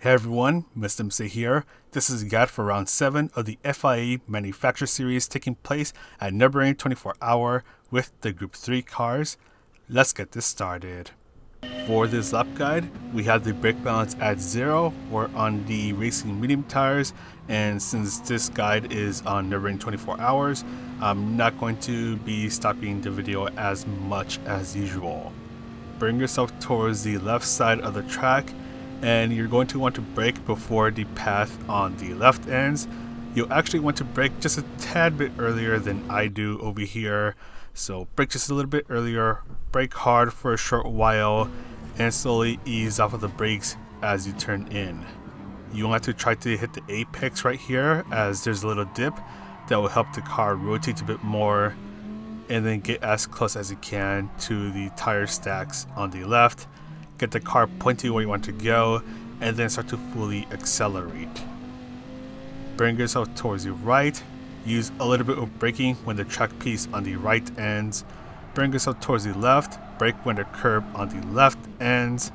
Hey everyone, Mr. MC here. This is a guide for round 7 of the FIA Manufacturer Series taking place at Nurburgring 24h with the Group 3 cars. Let's get this started. For this lap guide, we have the brake balance at 0. We're on the racing medium tires, and since this guide is on Nurburgring 24h, I'm not going to be stopping the video as much as usual. Bring yourself towards the left side of the track, and you're going to want to brake before the path on the left ends. You'll actually want to brake just a tad bit earlier than I do over here. So brake just a little bit earlier, brake hard for a short while, and slowly ease off of the brakes as you turn in. You want to try to hit the apex right here, as there's a little dip that will help the car rotate a bit more, and then get as close as you can to the tire stacks on the left. Get the car pointing where you want to go, and then start to fully accelerate. Bring yourself towards the right. Use a little bit of braking when the track piece on the right ends. Bring yourself towards the left. Brake when the curb on the left ends.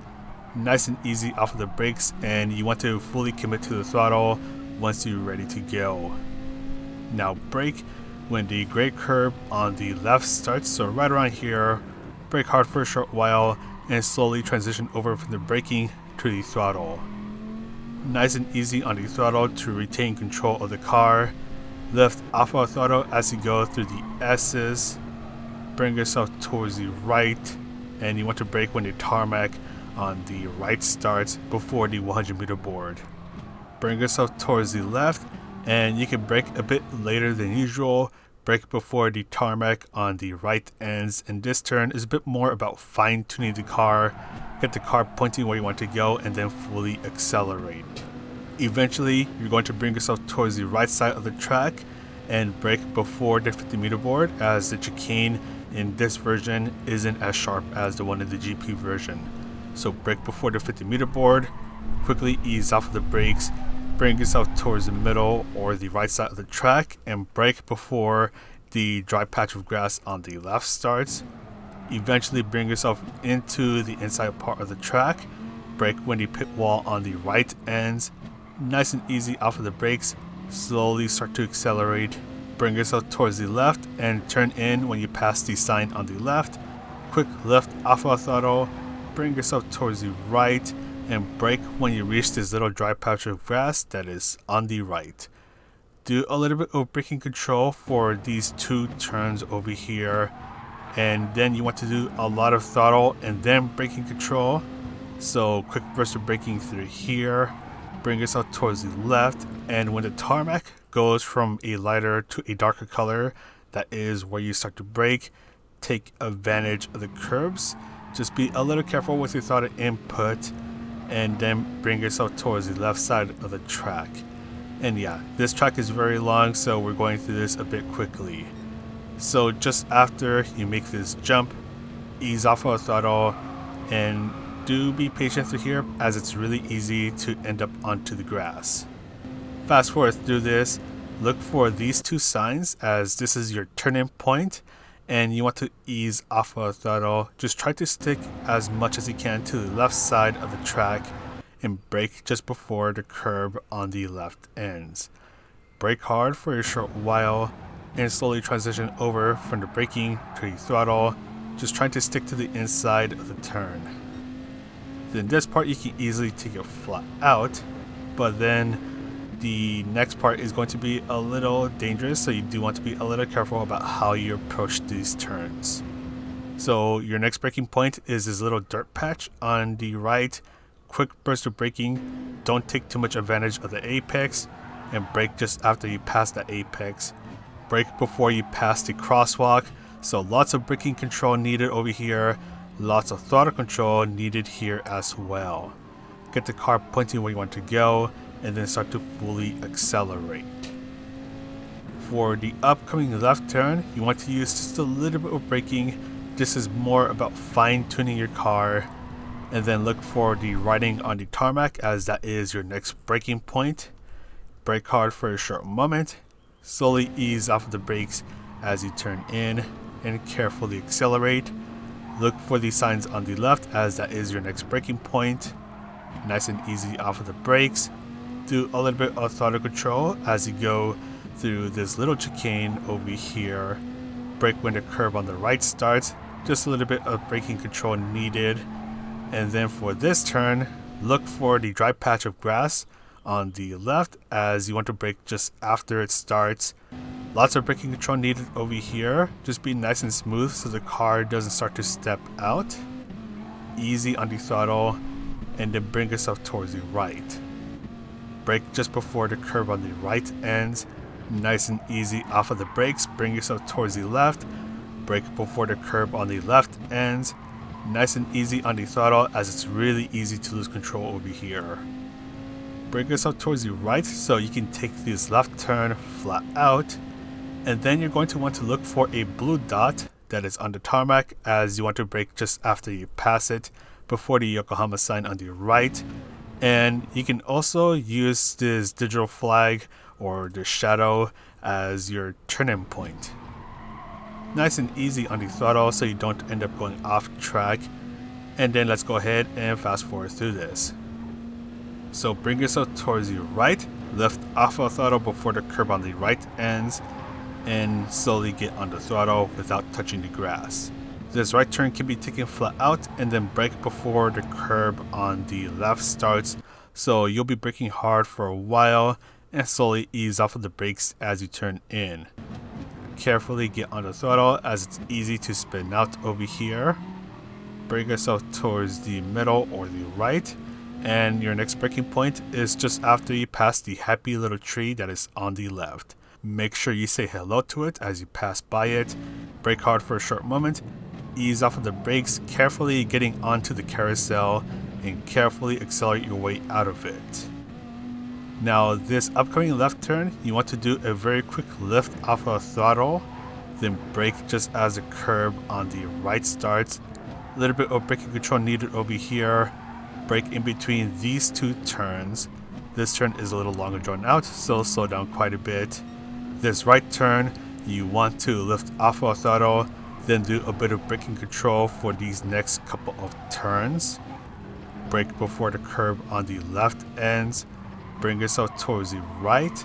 Nice and easy off of the brakes, and you want to fully commit to the throttle once you're ready to go. Now brake when the gray curb on the left starts, so right around here. Brake hard for a short while, and slowly transition over from the braking to the throttle. Nice and easy on the throttle to retain control of the car. Lift off of throttle as you go through the S's. Bring yourself towards the right, and you want to brake when the tarmac on the right starts before the 100-meter board. Bring yourself towards the left, and you can brake a bit later than usual. Brake before the tarmac on the right ends, and this turn is a bit more about fine-tuning the car, get the car pointing where you want to go, and then fully accelerate. Eventually, you're going to bring yourself towards the right side of the track and brake before the 50-meter board, as the chicane in this version isn't as sharp as the one in the GP version. So brake before the 50-meter board, quickly ease off of the brakes, bring yourself towards the middle or the right side of the track, and brake before the dry patch of grass on the left starts. Eventually bring yourself into the inside part of the track, brake when the pit wall on the right ends. Nice and easy off of the brakes, slowly start to accelerate. Bring yourself towards the left and turn in when you pass the sign on the left. Quick lift off of throttle, bring yourself towards the right, and brake when you reach this little dry patch of grass that is on the right. Do a little bit of braking control for these two turns over here, and then you want to do a lot of throttle and then braking control. So quick burst of braking through here, bring yourself towards the left, and when the tarmac goes from a lighter to a darker color, that is where you start to brake. Take advantage of the curbs. Just be a little careful with your throttle input, and then bring yourself towards the left side of the track. And yeah, this track is very long, so we're going through this a bit quickly. So just after you make this jump, ease off of the throttle, and do be patient through here, as it's really easy to end up onto the grass. Fast forward through this, look for these two signs, as this is your turn-in point, and you want to ease off of the throttle. Just try to stick as much as you can to the left side of the track and brake just before the curb on the left ends. Brake hard for a short while and slowly transition over from the braking to the throttle, just trying to stick to the inside of the turn. Then this part you can easily take it flat out, but then the next part is going to be a little dangerous, so you do want to be a little careful about how you approach these turns. So your next braking point is this little dirt patch on the right. Quick burst of braking, don't take too much advantage of the apex, and brake just after you pass the apex. Brake before you pass the crosswalk, so lots of braking control needed over here, lots of throttle control needed here as well. Get the car pointing where you want to go, and then start to fully accelerate. For the upcoming left turn, you want to use just a little bit of braking. This is more about fine-tuning your car, and then look for the writing on the tarmac, as that is your next braking point. Brake hard for a short moment, slowly ease off of the brakes as you turn in, and carefully accelerate. Look for the signs on the left, as that is your next braking point. nice and easy off of the brakes. Do a little bit of throttle control as you go through this little chicane over here. Brake when the curb on the right starts, just a little bit of braking control needed. And then for this turn, look for the dry patch of grass on the left as you want to brake just after it starts. Lots of braking control needed over here. Just be nice and smooth so the car doesn't start to step out. Easy on the throttle and then bring yourself towards the right. Brake just before the curb on the right ends. Nice and easy off of the brakes, bring yourself towards the left. Brake before the curb on the left ends. Nice and easy on the throttle as it's really easy to lose control over here. Bring yourself towards the right so you can take this left turn flat out. And then you're going to want to look for a blue dot that is on the tarmac as you want to brake just after you pass it before the Yokohama sign on the right. And you can also use this digital flag or the shadow as your turning point. Nice and easy on the throttle so you don't end up going off track. And then let's go ahead and fast forward through this. So bring yourself towards the right, lift off of throttle before the curb on the right ends, and slowly get on the throttle without touching the grass. This right turn can be taken flat out and then brake before the curb on the left starts, so you'll be braking hard for a while and slowly ease off of the brakes as you turn in. Carefully get on the throttle as it's easy to spin out over here. Bring yourself towards the middle or the right, and your next braking point is just after you pass the happy little tree that is on the left. Make sure you say hello to it as you pass by it. Brake hard for a short moment, ease off of the brakes, carefully getting onto the carousel, and carefully accelerate your way out of it. Now this upcoming left turn, you want to do a very quick lift off of throttle, then brake just as the curb on the right starts. A little bit of braking control needed over here. Brake in between these two turns. This turn is a little longer drawn out, so slow down quite a bit. This right turn, you want to lift off of throttle, then do a bit of braking control for these next couple of turns. Brake before the curb on the left ends. Bring yourself towards the right.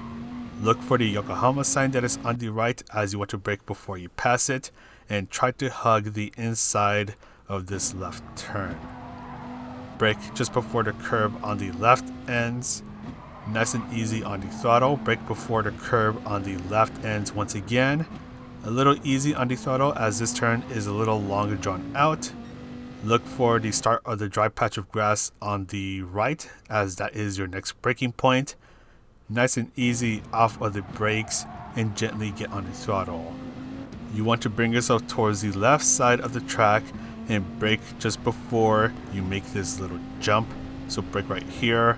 Look for the Yokohama sign that is on the right as you want to brake before you pass it, and try to hug the inside of this left turn. Brake just before the curb on the left ends. Nice and easy on the throttle. Brake before the curb on the left ends once again. A little easy on the throttle as this turn is a little longer drawn out. Look for the start of the dry patch of grass on the right as that is your next braking point. Nice and easy off of the brakes and gently get on the throttle. You want to bring yourself towards the left side of the track and brake just before you make this little jump. So brake right here.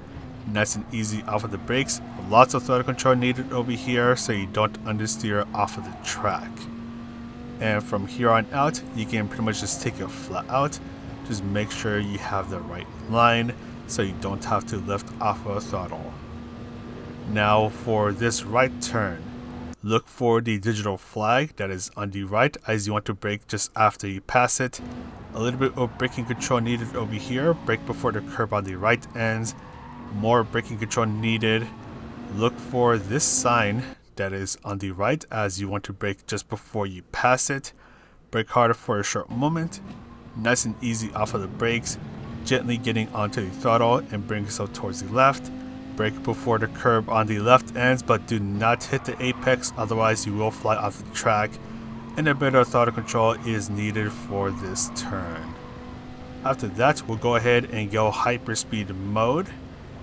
Nice and easy off of the brakes. Lots of throttle control needed over here so you don't understeer off of the track. And from here on out, you can pretty much just take it flat out. Just make sure you have the right line so you don't have to lift off of throttle. Now for this right turn, look for the digital flag that is on the right as you want to brake just after you pass it. A little bit of braking control needed over here. Brake before the curb on the right ends. More braking control needed. Look for this sign that is on the right as you want to brake just before you pass it. Brake harder for a short moment. Nice and easy off of the brakes. Gently getting onto the throttle and bring yourself towards the left. Brake before the curb on the left ends, but do not hit the apex, otherwise you will fly off the track. And a bit of throttle control is needed for this turn. After that, we'll go ahead and go hyperspeed mode.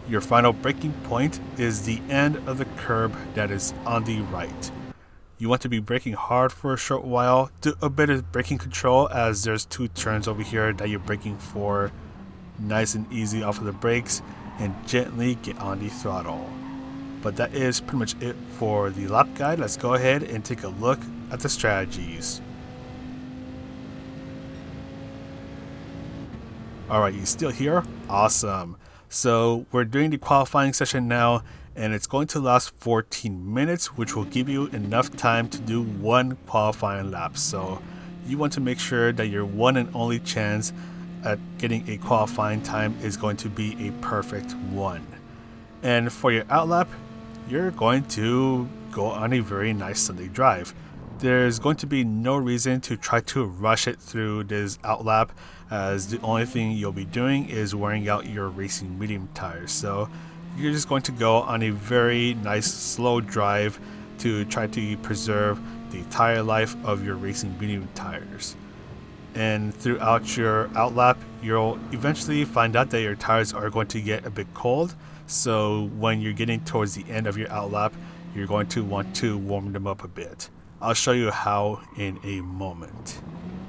Your final braking point is the end of the curb that is on the right. You want to be braking hard for a short while. Do a bit of braking control as there's two turns over here that you're braking for. Nice and easy off of the brakes and gently get on the throttle. But that is pretty much it for the lap guide. Let's go ahead and take a look at the strategies. Alright, you still here? Awesome. So we're doing the qualifying session now, and it's going to last 14 minutes, which will give you enough time to do one qualifying lap. So you want to make sure that your one and only chance at getting a qualifying time is going to be a perfect one. And for your outlap, you're going to go on a very nice Sunday drive. There's going to be no reason to try to rush it through this outlap, as the only thing you'll be doing is wearing out your racing medium tires. So you're just going to go on a very nice slow drive to try to preserve the tire life of your racing medium tires. And throughout your outlap, you'll eventually find out that your tires are going to get a bit cold. So when you're getting towards the end of your outlap, you're going to want to warm them up a bit. I'll show you how in a moment.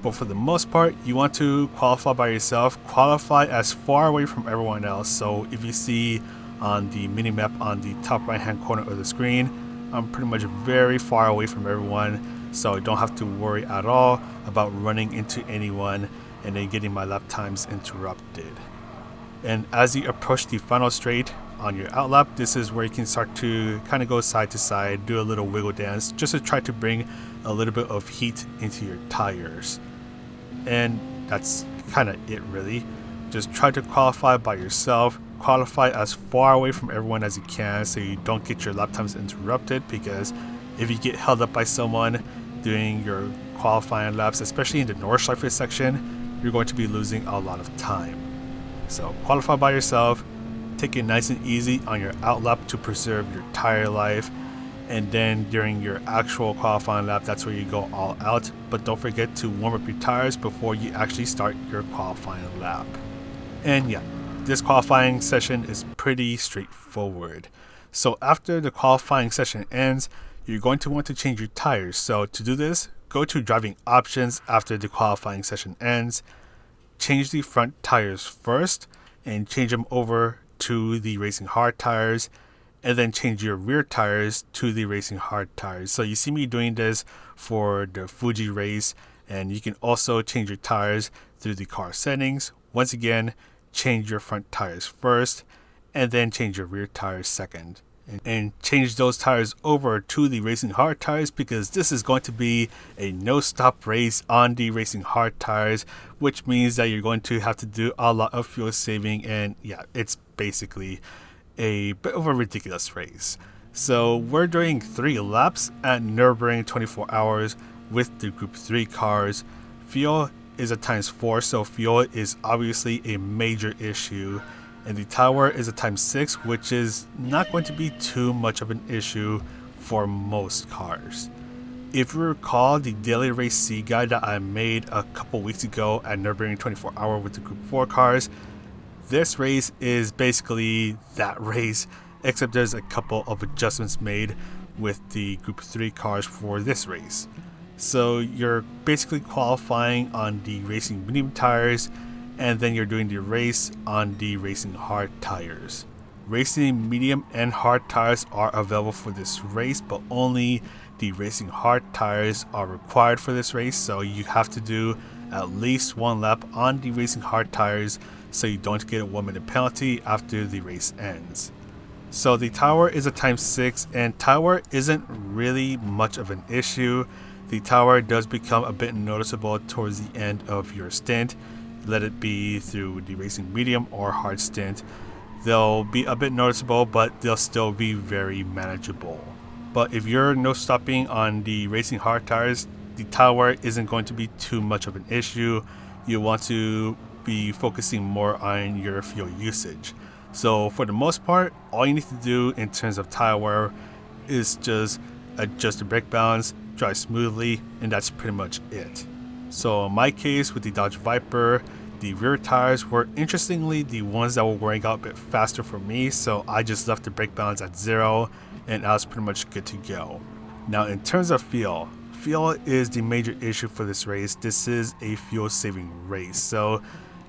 But for the most part, you want to qualify by yourself. Qualify as far away from everyone else. So if you see on the mini-map on the top right hand corner of the screen, I'm pretty much very far away from everyone, so I don't have to worry at all about running into anyone and then getting my lap times interrupted. And as you approach the final straight on your outlap, this is where you can start to kind of go side to side, do a little wiggle dance, just to try to bring a little bit of heat into your tires. And that's kind of it really. Just try to qualify by yourself. Qualify as far away from everyone as you can so you don't get your lap times interrupted, because if you get held up by someone doing your qualifying laps, especially in the Nordschleife section, you're going to be losing a lot of time. So qualify by yourself, take it nice and easy on your outlap to preserve your tire life, and then during your actual qualifying lap, that's where you go all out. But don't forget to warm up your tires before you actually start your qualifying lap. And yeah, this qualifying session is pretty straightforward. So after the qualifying session ends, you're going to want to change your tires. So to do this, go to driving options after the qualifying session ends, change the front tires first, and change them over to the racing hard tires, and then change your rear tires to the racing hard tires. So you see me doing this for the Fuji race, and you can also change your tires through the car settings. Once again, change your front tires first, and then change your rear tires second. And change those tires over to the racing hard tires, because this is going to be a no-stop race on the racing hard tires, which means that you're going to have to do a lot of fuel saving, and yeah, it's basically a bit of a ridiculous race. So we're doing 3 laps at Nurburgring 24 hours with the Group 3 cars. Fuel is a ×4, so fuel is obviously a major issue. And the tower is a ×6, which is not going to be too much of an issue for most cars. If you recall the daily race C guide that I made a couple weeks ago at Nurburgring 24 hour with the Group 4 cars, this race is basically that race, except there's a couple of adjustments made with the Group 3 cars for this race. So you're basically qualifying on the racing medium tires, and then you're doing the race on the racing hard tires. Racing medium and hard tires are available for this race, but only the racing hard tires are required for this race, so you have to do at least 1 lap on the racing hard tires so you don't get a 1-minute penalty after the race ends. So the tower is a ×6, and tower isn't really much of an issue. The tower does become a bit noticeable towards the end of your stint, let it be through the racing medium or hard stint. They'll be a bit noticeable, but they'll still be very manageable. But if you're no stopping on the racing hard tires, the tower isn't going to be too much of an issue. You want to be focusing more on your fuel usage. So for the most part, all you need to do in terms of tire wear is just adjust the brake balance, drive smoothly, and that's pretty much it. So in my case with the Dodge Viper, the rear tires were interestingly the ones that were wearing out a bit faster for me, so I just left the brake balance at 0 and I was pretty much good to go. Now in terms of fuel is the major issue for this race. This is a fuel saving race. So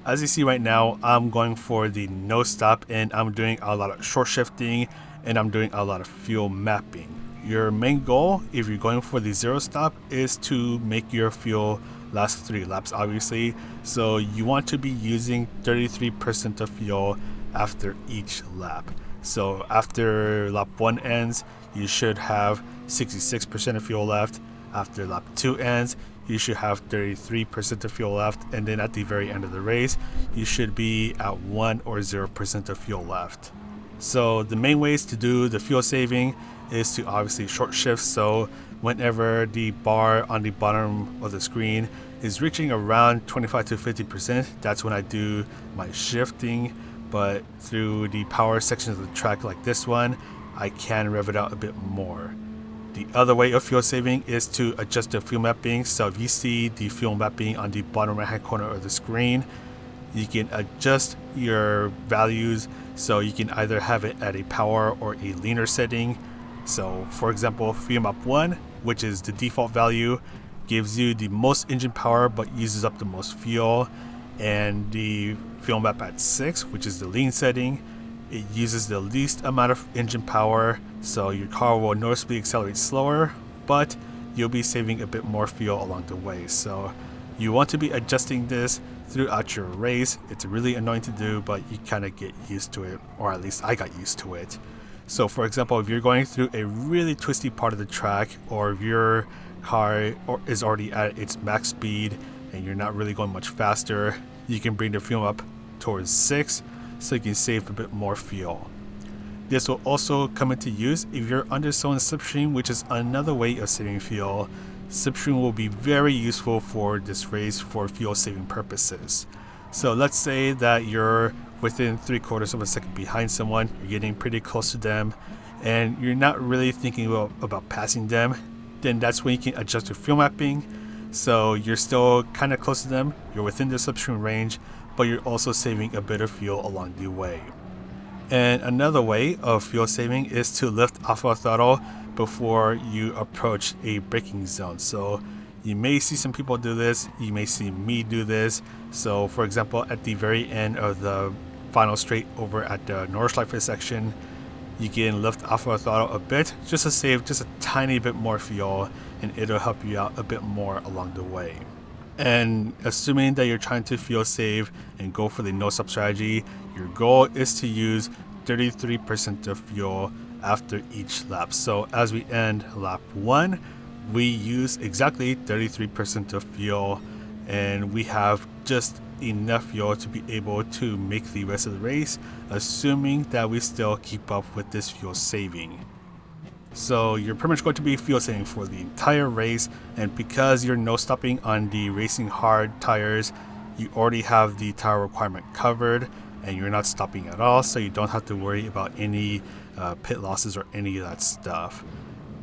as you see right now, I'm going for the no stop, and I'm doing a lot of short shifting, and I'm doing a lot of fuel mapping. Your main goal, if you're going for the 0 stop, is to make your fuel last 3 laps obviously. So you want to be using 33% of fuel after each lap. So after lap 1 ends, you should have 66% of fuel left. After lap 2 ends, you should have 33% of fuel left, and then at the very end of the race, you should be at 1 or 0% of fuel left. So the main ways to do the fuel saving is to obviously short shift. So whenever the bar on the bottom of the screen is reaching around 25 to 50%, that's when I do my shifting. But through the power sections of the track like this one, I can rev it out a bit more. The other way of fuel saving is to adjust the fuel mapping. So if you see the fuel mapping on the bottom right hand corner of the screen, you can adjust your values, so you can either have it at a power or a leaner setting. So for example, fuel map 1, which is the default value, gives you the most engine power but uses up the most fuel, and the fuel map at 6, which is the lean setting, it uses the least amount of engine power, so your car will noticeably accelerate slower, but you'll be saving a bit more fuel along the way. So you want to be adjusting this throughout your race. It's really annoying to do, but you kind of get used to it, or at least I got used to it. So for example, if you're going through a really twisty part of the track, or if your car is already at its max speed and you're not really going much faster, you can bring the fuel up towards 6 so you can save a bit more fuel. This will also come into use if you're under someone's slipstream, which is another way of saving fuel. Slipstream will be very useful for this race for fuel saving purposes. So let's say that you're within 3/4 of a second behind someone, you're getting pretty close to them, and you're not really thinking about passing them, then that's when you can adjust your fuel mapping. So you're still kind of close to them, you're within the slipstream range, but you're also saving a bit of fuel along the way. And another way of fuel saving is to lift off of throttle before you approach a braking zone. So you may see some people do this, you may see me do this. So for example, at the very end of the final straight over at the Nurburgring section, you can lift off of throttle a bit just to save just a tiny bit more fuel, and it'll help you out a bit more along the way. And assuming that you're trying to fuel save and go for the no stop strategy, your goal is to use 33% of fuel after each lap. So as we end lap 1, we use exactly 33% of fuel, and we have just enough fuel to be able to make the rest of the race, assuming that we still keep up with this fuel saving. So you're pretty much going to be fuel saving for the entire race, and because you're no stopping on the racing hard tires, you already have the tire requirement covered and you're not stopping at all, so you don't have to worry about any pit losses or any of that stuff.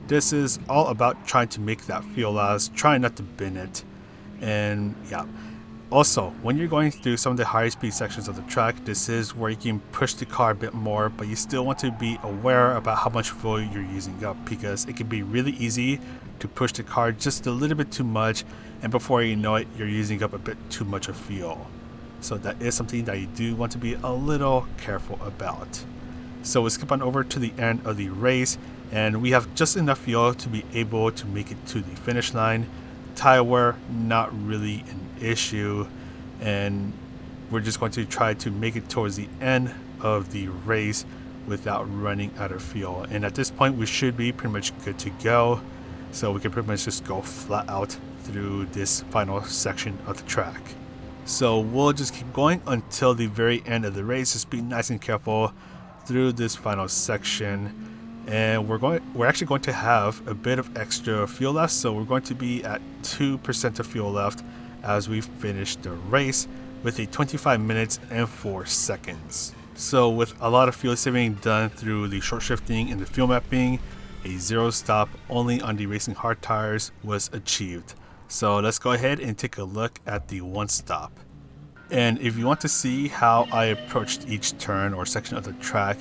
This is all about trying to make that fuel last, trying not to bin it. And yeah, also when you're going through some of the higher speed sections of the track, this is where you can push the car a bit more, but you still want to be aware about how much fuel you're using up, because it can be really easy to push the car just a little bit too much, and before you know it, you're using up a bit too much of fuel. So that is something that you do want to be a little careful about. So we'll skip on over to the end of the race, and we have just enough fuel to be able to make it to the finish line. Tire wear, not really an issue, and we're just going to try to make it towards the end of the race without running out of fuel. And at this point, we should be pretty much good to go, so we can pretty much just go flat out through this final section of the track. So we'll just keep going until the very end of the race. Just be nice and careful through this final section, and we're actually going to have a bit of extra fuel left, so we're going to be at 2% of fuel left as we finish the race with a 25 minutes and 4 seconds. So with a lot of fuel saving done through the short shifting and the fuel mapping, a 0 stop only on the racing hard tires was achieved. So let's go ahead and take a look at the 1 stop. And if you want to see how I approached each turn or section of the track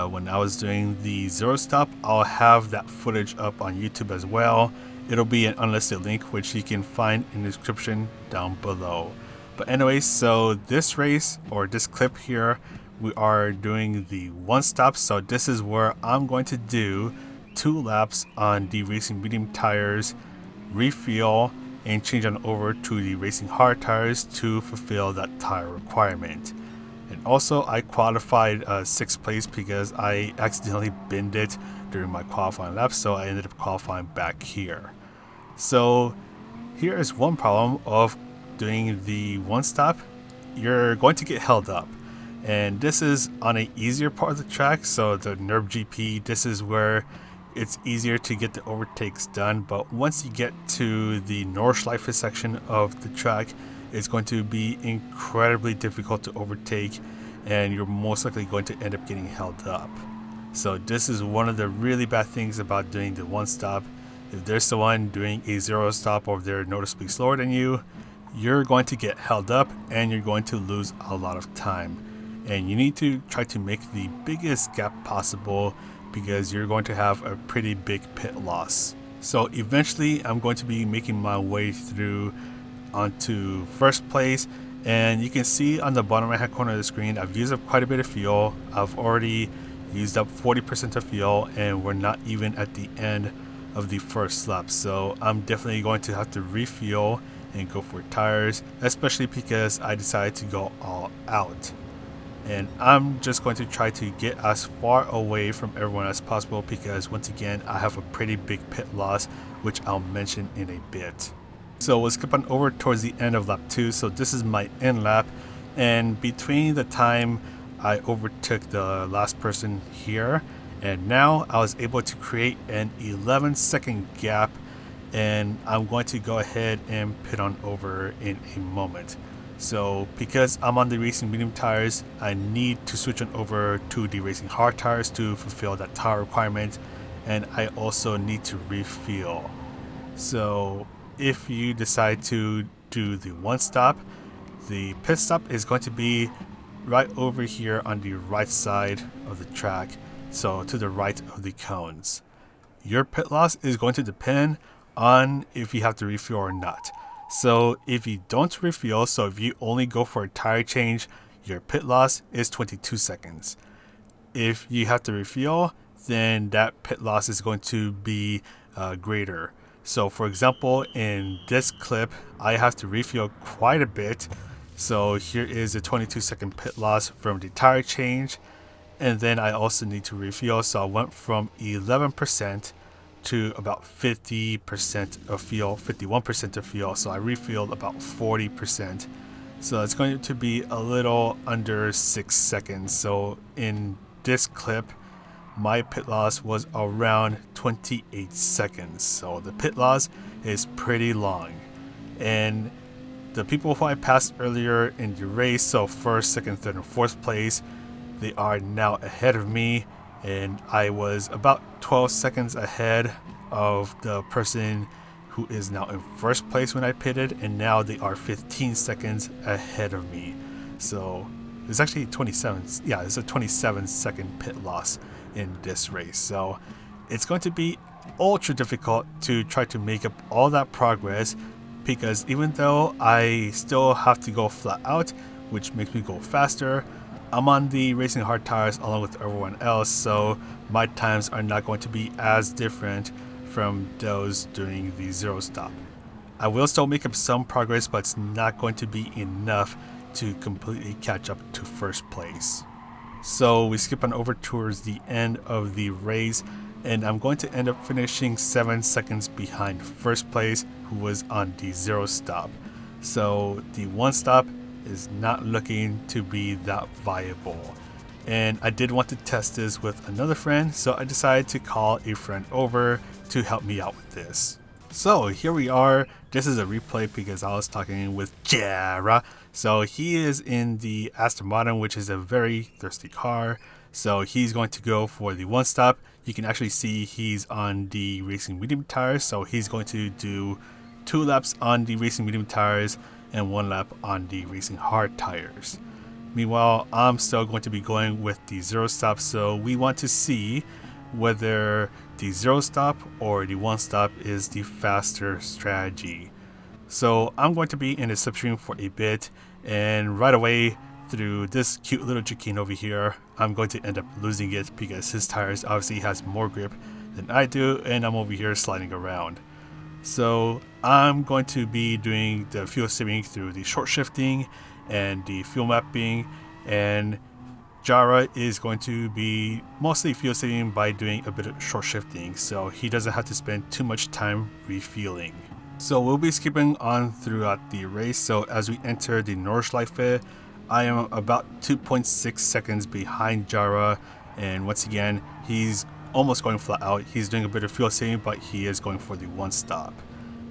when I was doing the 0 stop, I'll have that footage up on YouTube as well. It'll be an unlisted link, which you can find in the description down below. But anyway, so this race or this clip here, we are doing the 1 stop. So this is where I'm going to do 2 laps on the racing medium tires, refuel, and change on over to the racing hard tires to fulfill that tire requirement. And also I qualified 6th place because I accidentally binned it during my qualifying lap, so I ended up qualifying back here. So Here is one problem of doing the one stop. You're going to get held up, and this is on an easier part of the track. So the Nurb GP, this is where it's easier to get the overtakes done, but once you get to the Nordschleife section of the track, it's going to be incredibly difficult to overtake, and you're most likely going to end up getting held up. So this is one of the really bad things about doing the one stop. If there's someone doing a zero stop or if they're noticeably slower than you, you're going to get held up and you're going to lose a lot of time. And you need to try to make the biggest gap possible, because you're going to have a pretty big pit loss. So eventually I'm going to be making my way through onto first place, and you can see on the bottom right hand corner of the screen I've used up quite a bit of fuel. I've already used up 40% of fuel, and we're not even at the end of the first lap, so I'm definitely going to have to refuel and go for tires, especially because I decided to go all out. And I'm just going to try to get as far away from everyone as possible, because once again I have a pretty big pit loss, which I'll mention in a bit. So we'll skip on over towards the end of lap 2. So this is my end lap, and between the time I overtook the last person here and now, I was able to create an 11-second gap, and I'm going to go ahead and pit on over in a moment. So because I'm on the racing medium tires, I need to switch on over to the racing hard tires to fulfill that tire requirement, and I also need to refuel. So if you decide to do the one stop, the pit stop is going to be right over here on the right side of the track, so to the right of the cones. Your pit loss is going to depend on if you have to refuel or not. So if you don't refuel, so if you only go for a tire change, your pit loss is 22 seconds. If you have to refuel, then that pit loss is going to be greater. So for example, in this clip, I have to refuel quite a bit. So here is a 22-second pit loss from the tire change. And then I also need to refuel. So I went from 11% to about 50% of fuel, 51% of fuel. So I refueled about 40%. So it's going to be a little under 6 seconds. So in this clip, my pit loss was around 28 seconds. So the pit loss is pretty long. And the people who I passed earlier in the race, so first, second, third, and fourth place, they are now ahead of me. And I was about 12 seconds ahead of the person who is now in first place when I pitted, and now they are 15 seconds ahead of me. So it's actually 27. Yeah, it's a 27-second pit loss in this race. So it's going to be ultra difficult to try to make up all that progress, because even though I still have to go flat out, which makes me go faster, I'm on the racing hard tires along with everyone else, so my times are not going to be as different from those doing the zero stop. I will still make up some progress, but it's not going to be enough to completely catch up to first place. So we skip on over towards the end of the race, and I'm going to end up finishing 7 seconds behind first place, who was on the zero stop. So the one stop is not looking to be that viable, and I did want to test this with another friend, so I decided to call a friend over to help me out with this. So here we are. This is a replay because I was talking with Jara. So he is in the Aston Martin, which is a very thirsty car, so he's going to go for the one stop. You can actually see he's on the racing medium tires, so he's going to do 2 laps on the racing medium tires and 1 lap on the racing hard tires. Meanwhile, I'm still going to be going with the zero stop, so we want to see whether the zero stop or the one stop is the faster strategy. So I'm going to be in the slipstream for a bit, and right away through this cute little chicane over here, I'm going to end up losing it because his tires obviously has more grip than I do, and I'm over here sliding around. So I'm going to be doing the fuel saving through the short shifting and the fuel mapping, and Jara is going to be mostly fuel saving by doing a bit of short shifting, so he doesn't have to spend too much time refueling. So we'll be skipping on throughout the race. So as we enter the Nordschleife, I am about 2.6 seconds behind Jara, and once again, he's almost going flat out. He's doing a bit of fuel saving, but he is going for the 1 stop.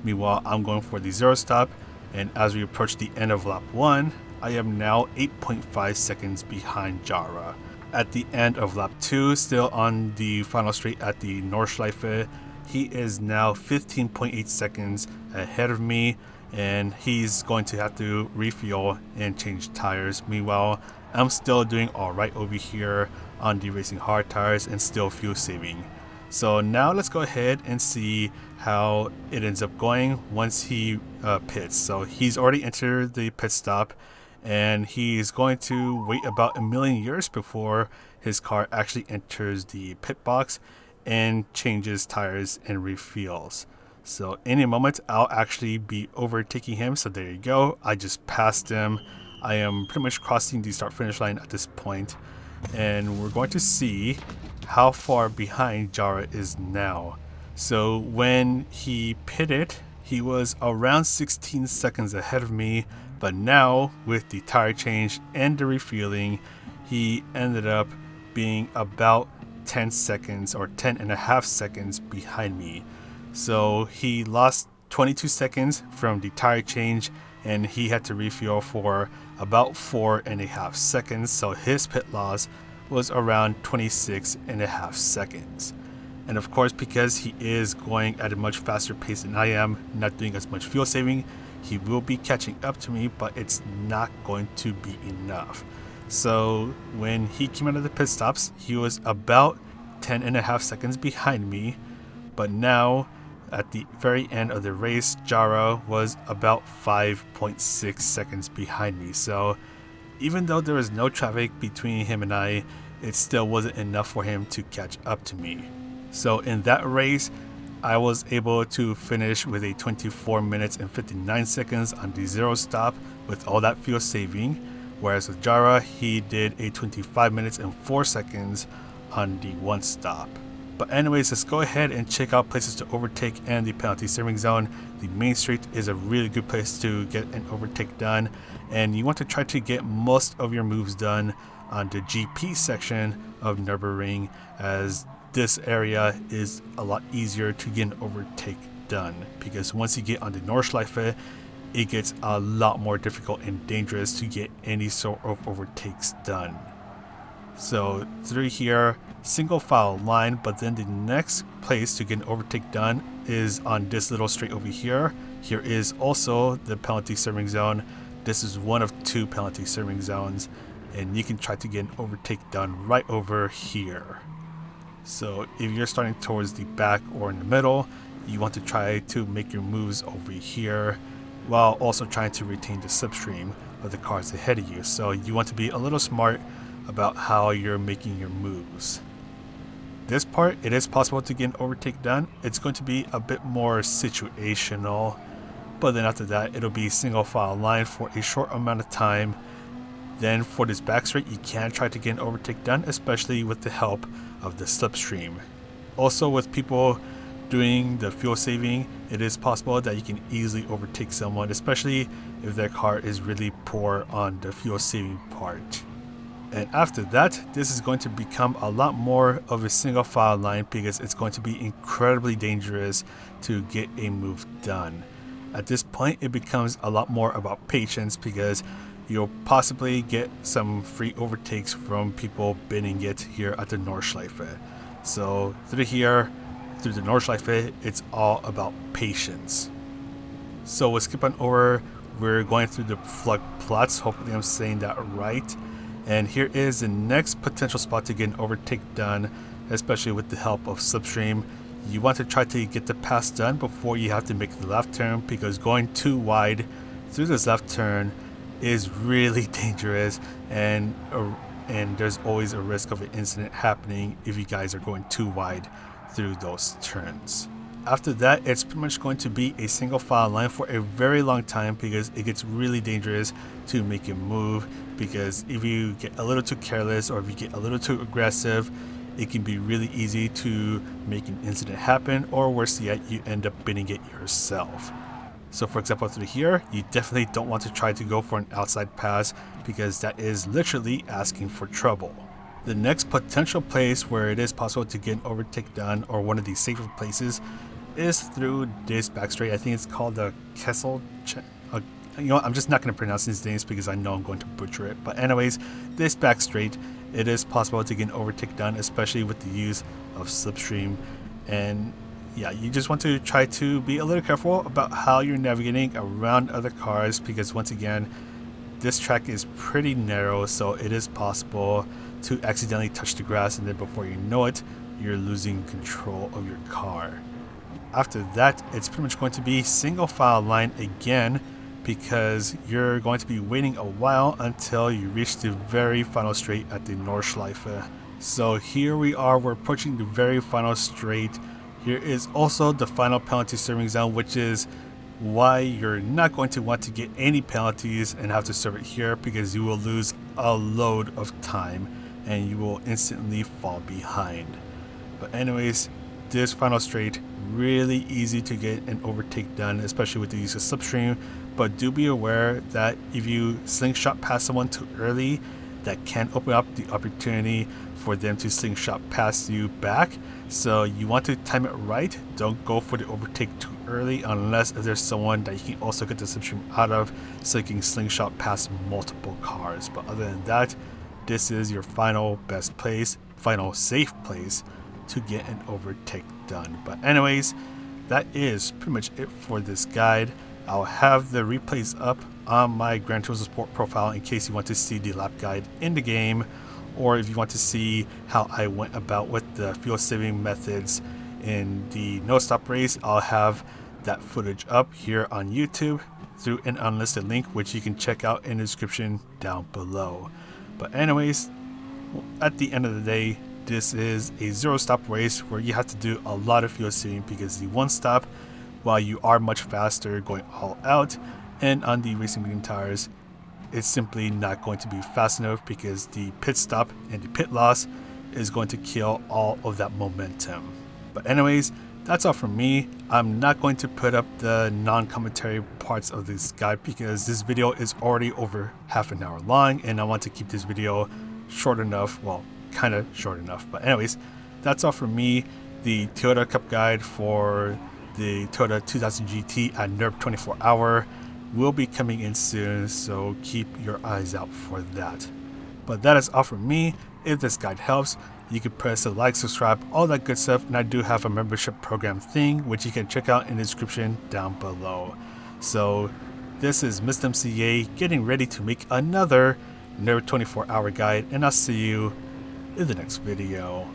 Meanwhile, I'm going for the 0 stop, and as we approach the end of lap 1, I am now 8.5 seconds behind Jara. At the end of lap 2, still on the final straight at the Nordschleife, he is now 15.8 seconds ahead of me, and he's going to have to refuel and change tires. Meanwhile, I'm still doing alright over here on the racing hard tires and still fuel saving. So now let's go ahead and see how it ends up going once he pits. So he's already entered the pit stop, and he's going to wait about a million years before his car actually enters the pit box and changes tires and refuels. So in a moment, I'll actually be overtaking him. So there you go. I just passed him. I am pretty much crossing the start finish line at this point, and we're going to see how far behind Jara is now. So when he pitted, he was around 16 seconds ahead of me, but now with the tire change and the refueling, he ended up being about 10 seconds or 10 and a half seconds behind me. So he lost 22 seconds from the tire change, and he had to refuel for about 4.5 seconds. So his pit loss was around 26.5 seconds. And of course, because he is going at a much faster pace than I am, not doing as much fuel saving, he will be catching up to me, but it's not going to be enough. So when he came out of the pit stops, he was about 10.5 seconds behind me, but now at the very end of the race, Jara was about 5.6 seconds behind me. So even though there was no traffic between him and I, it still wasn't enough for him to catch up to me. So in that race, I was able to finish with a 24 minutes and 59 seconds on the 0 stop with all that fuel saving, whereas with Jara, he did a 25 minutes and 4 seconds on the 1 stop. But anyways, let's go ahead and check out places to overtake and the penalty steering zone. The main street is a really good place to get an overtake done, and you want to try to get most of your moves done on the GP section of Nurburgring, as this area is a lot easier to get an overtake done, because once you get on the Nordschleife, it gets a lot more difficult and dangerous to get any sort of overtakes done. So through here, single file line, but then the next place to get an overtake done is on this little straight over here. Here is also the penalty steering zone. This is one of 2 penalty steering zones, and you can try to get an overtake done right over here. So if you're starting towards the back or in the middle, you want to try to make your moves over here while also trying to retain the slipstream of the cars ahead of you. So you want to be a little smart about how you're making your moves. This part, it is possible to get an overtake done. It's going to be a bit more situational, but then after that, it'll be single file line for a short amount of time. Then for this back straight, you can try to get an overtake done, especially with the help of the slipstream. Also, with people doing the fuel saving, it is possible that you can easily overtake someone, especially if their car is really poor on the fuel saving part. And after that, this is going to become a lot more of a single file line, because it's going to be incredibly dangerous to get a move done. At this point, it becomes a lot more about patience, because you'll possibly get some free overtakes from people bidding it here at the Nordschleife. So through here, through the Nordschleife, it's all about patience. So we'll skip on over. We're going through the Flugplatz. Hopefully I'm saying that right. And here is the next potential spot to get an overtake done, especially with the help of slipstream. You want to try to get the pass done before you have to make the left turn, because going too wide through this left turn is really dangerous, and there's always a risk of an incident happening if you guys are going too wide through those turns. After that, it's pretty much going to be a single file line for a very long time, because it gets really dangerous to make a move, because if you get a little too careless or if you get a little too aggressive, it can be really easy to make an incident happen, or worse yet, you end up bidding it yourself. So for example, through here, you definitely don't want to try to go for an outside pass because that is literally asking for trouble. The next potential place where it is possible to get an overtake done, or one of these safer places, is through this back straight. I think it's called the Kessel. I'm just not going to pronounce these names because I know I'm going to butcher it. But anyways, this back straight, it is possible to get an overtake done, especially with the use of slipstream. And yeah, you just want to try to be a little careful about how you're navigating around other cars, because once again, this track is pretty narrow, so it is possible to accidentally touch the grass, and then before you know it, you're losing control of your car. After that, it's pretty much going to be single file line again, because you're going to be waiting a while until you reach the very final straight at the Nordschleife. So here we are, we're approaching the very final straight. Here is also the final penalty serving zone, which is why you're not going to want to get any penalties and have to serve it here, because you will lose a load of time and you will instantly fall behind. But anyways, this final straight, really easy to get an overtake done, especially with the use of slipstream. But do be aware that if you slingshot past someone too early, that can open up the opportunity for them to slingshot past you back. So you want to time it right. Don't go for the overtake too early unless if there's someone that you can also get the slipstream out of, so you can slingshot past multiple cars. But other than that, this is your final best place, final safe place to get an overtake done. But anyways, that is pretty much it for this guide. I'll have the replays up on my Gran Turismo Sport profile in case you want to see the lap guide in the game, or if you want to see how I went about with the fuel saving methods in the no stop race, I'll have that footage up here on YouTube through an unlisted link, which you can check out in the description down below. But anyways, at the end of the day, this is a zero stop race where you have to do a lot of fuel saving, because the one stop, while you are much faster going all out, and on the racing medium tires, it's simply not going to be fast enough, because the pit stop and the pit loss is going to kill all of that momentum. But anyways, that's all from me. I'm not going to put up the non-commentary parts of this guide because this video is already over half an hour long, and I want to keep this video short enough, well, kind of short enough. But anyways, that's all from me. The Toyota Cup guide for the Toyota 2000 GT at Nurburgring 24h will be coming in soon, so keep your eyes out for that. But that is all from me. If this guide helps, you can press the like, subscribe, all that good stuff, and I do have a membership program thing which you can check out in the description down below. So this is Mr. MCA getting ready to make another Nurburgring 24h guide, and I'll see you in the next video.